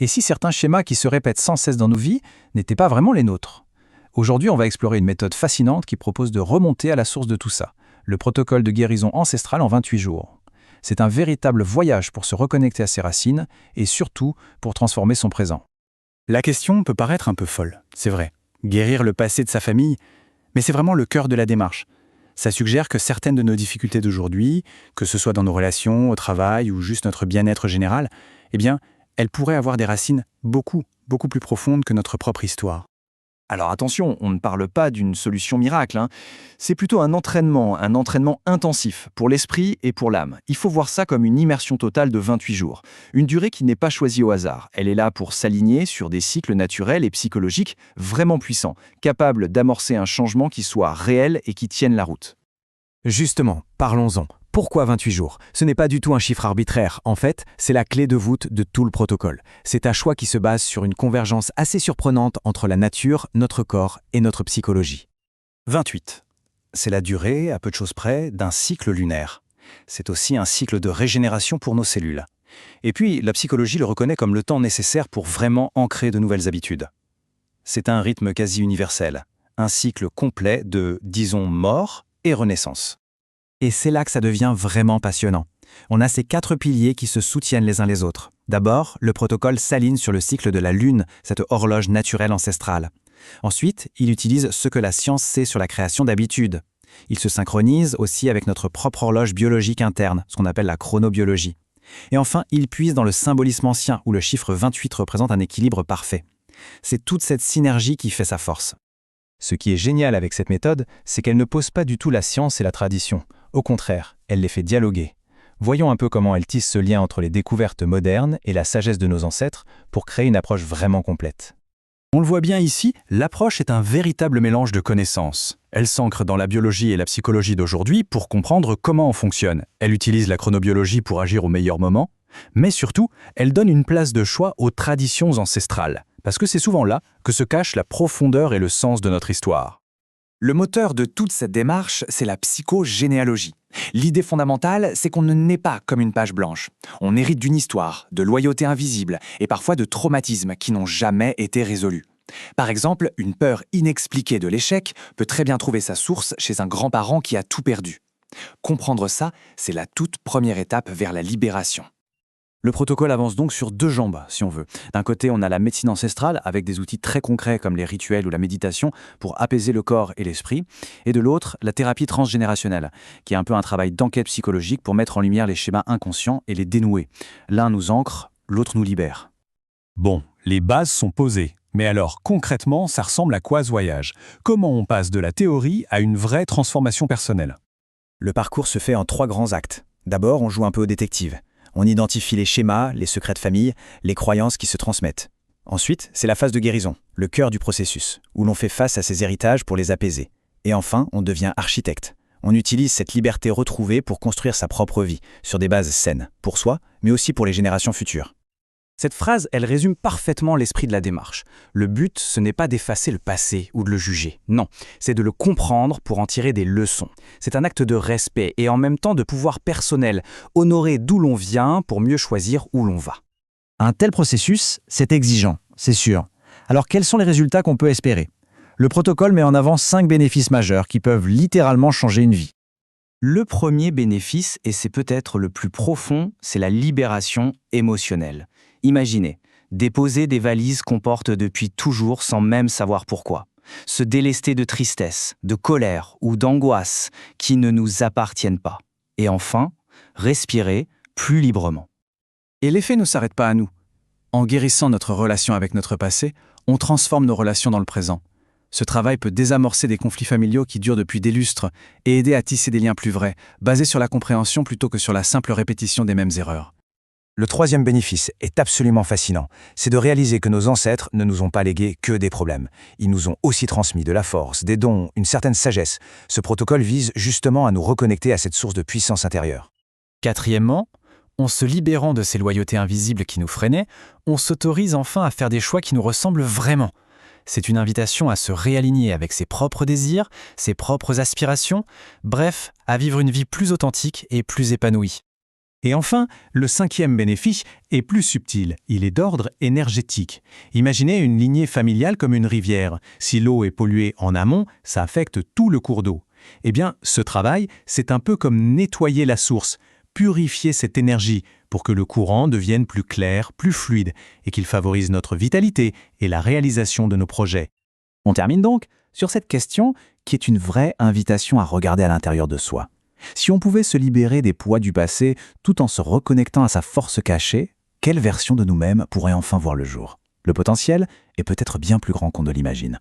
Et si certains schémas qui se répètent sans cesse dans nos vies n'étaient pas vraiment les nôtres? Aujourd'hui, on va explorer une méthode fascinante qui propose de remonter à la source de tout ça, le protocole de guérison ancestrale en 28 jours. C'est un véritable voyage pour se reconnecter à ses racines et surtout pour transformer son présent. La question peut paraître un peu folle, c'est vrai. Guérir le passé de sa famille, mais c'est vraiment le cœur de la démarche. Ça suggère que certaines de nos difficultés d'aujourd'hui, que ce soit dans nos relations, au travail ou juste notre bien-être général, eh bien, elles pourraient avoir des racines beaucoup plus profondes que notre propre histoire. Alors attention, on ne parle pas d'une solution miracle, hein. C'est plutôt un entraînement intensif pour l'esprit et pour l'âme. Il faut voir ça comme une immersion totale de 28 jours. Une durée qui n'est pas choisie au hasard. Elle est là pour s'aligner sur des cycles naturels et psychologiques vraiment puissants, capables d'amorcer un changement qui soit réel et qui tienne la route. Justement, parlons-en. Pourquoi 28 jours? Ce n'est pas du tout un chiffre arbitraire. En fait, c'est la clé de voûte de tout le protocole. C'est un choix qui se base sur une convergence assez surprenante entre la nature, notre corps et notre psychologie. 28. C'est la durée, à peu de choses près, d'un cycle lunaire. C'est aussi un cycle de régénération pour nos cellules. Et puis, la psychologie le reconnaît comme le temps nécessaire pour vraiment ancrer de nouvelles habitudes. C'est un rythme quasi universel, un cycle complet de, disons, mort et renaissance. Et c'est là que ça devient vraiment passionnant. On a ces 4 piliers qui se soutiennent les uns les autres. D'abord, le protocole s'aligne sur le cycle de la Lune, cette horloge naturelle ancestrale. Ensuite, il utilise ce que la science sait sur la création d'habitudes. Il se synchronise aussi avec notre propre horloge biologique interne, ce qu'on appelle la chronobiologie. Et enfin, il puise dans le symbolisme ancien, où le chiffre 28 représente un équilibre parfait. C'est toute cette synergie qui fait sa force. Ce qui est génial avec cette méthode, c'est qu'elle ne pose pas du tout la science et la tradition. Au contraire, elle les fait dialoguer. Voyons un peu comment elle tisse ce lien entre les découvertes modernes et la sagesse de nos ancêtres pour créer une approche vraiment complète. On le voit bien ici, l'approche est un véritable mélange de connaissances. Elle s'ancre dans la biologie et la psychologie d'aujourd'hui pour comprendre comment on fonctionne. Elle utilise la chronobiologie pour agir au meilleur moment, mais surtout, elle donne une place de choix aux traditions ancestrales, parce que c'est souvent là que se cache la profondeur et le sens de notre histoire. Le moteur de toute cette démarche, c'est la psychogénéalogie. L'idée fondamentale, c'est qu'on ne naît pas comme une page blanche. On hérite d'une histoire, de loyauté invisible et parfois de traumatismes qui n'ont jamais été résolus. Par exemple, une peur inexpliquée de l'échec peut très bien trouver sa source chez un grand-parent qui a tout perdu. Comprendre ça, c'est la toute première étape vers la libération. Le protocole avance donc sur 2 jambes, si on veut. D'un côté, on a la médecine ancestrale, avec des outils très concrets comme les rituels ou la méditation pour apaiser le corps et l'esprit. Et de l'autre, la thérapie transgénérationnelle, qui est un peu un travail d'enquête psychologique pour mettre en lumière les schémas inconscients et les dénouer. L'un nous ancre, l'autre nous libère. Bon, les bases sont posées. Mais alors, concrètement, ça ressemble à quoi ce voyage? Comment on passe de la théorie à une vraie transformation personnelle? Le parcours se fait en 3 grands actes. D'abord, on joue un peu au détective. On identifie les schémas, les secrets de famille, les croyances qui se transmettent. Ensuite, c'est la phase de guérison, le cœur du processus, où l'on fait face à ces héritages pour les apaiser. Et enfin, on devient architecte. On utilise cette liberté retrouvée pour construire sa propre vie, sur des bases saines, pour soi, mais aussi pour les générations futures. Cette phrase, elle résume parfaitement l'esprit de la démarche. Le but, ce n'est pas d'effacer le passé ou de le juger. Non, c'est de le comprendre pour en tirer des leçons. C'est un acte de respect et en même temps de pouvoir personnel, honorer d'où l'on vient pour mieux choisir où l'on va. Un tel processus, c'est exigeant, c'est sûr. Alors quels sont les résultats qu'on peut espérer? Le protocole met en avant 5 bénéfices majeurs qui peuvent littéralement changer une vie. Le premier bénéfice, et c'est peut-être le plus profond, c'est la libération émotionnelle. Imaginez, déposer des valises qu'on porte depuis toujours sans même savoir pourquoi. Se délester de tristesse, de colère ou d'angoisse qui ne nous appartiennent pas. Et enfin, respirer plus librement. Et l'effet ne s'arrête pas à nous. En guérissant notre relation avec notre passé, on transforme nos relations dans le présent. Ce travail peut désamorcer des conflits familiaux qui durent depuis des lustres et aider à tisser des liens plus vrais, basés sur la compréhension plutôt que sur la simple répétition des mêmes erreurs. Le troisième bénéfice est absolument fascinant. C'est de réaliser que nos ancêtres ne nous ont pas légué que des problèmes. Ils nous ont aussi transmis de la force, des dons, une certaine sagesse. Ce protocole vise justement à nous reconnecter à cette source de puissance intérieure. Quatrièmement, en se libérant de ces loyautés invisibles qui nous freinaient, on s'autorise enfin à faire des choix qui nous ressemblent vraiment. C'est une invitation à se réaligner avec ses propres désirs, ses propres aspirations, bref, à vivre une vie plus authentique et plus épanouie. Et enfin, le 5e bénéfice est plus subtil, il est d'ordre énergétique. Imaginez une lignée familiale comme une rivière. Si l'eau est polluée en amont, ça affecte tout le cours d'eau. Eh bien, ce travail, c'est un peu comme nettoyer la source, purifier cette énergie pour que le courant devienne plus clair, plus fluide, et qu'il favorise notre vitalité et la réalisation de nos projets. On termine donc sur cette question qui est une vraie invitation à regarder à l'intérieur de soi. Si on pouvait se libérer des poids du passé tout en se reconnectant à sa force cachée, quelle version de nous-mêmes pourrait enfin voir le jour? Le potentiel est peut-être bien plus grand qu'on ne l'imagine.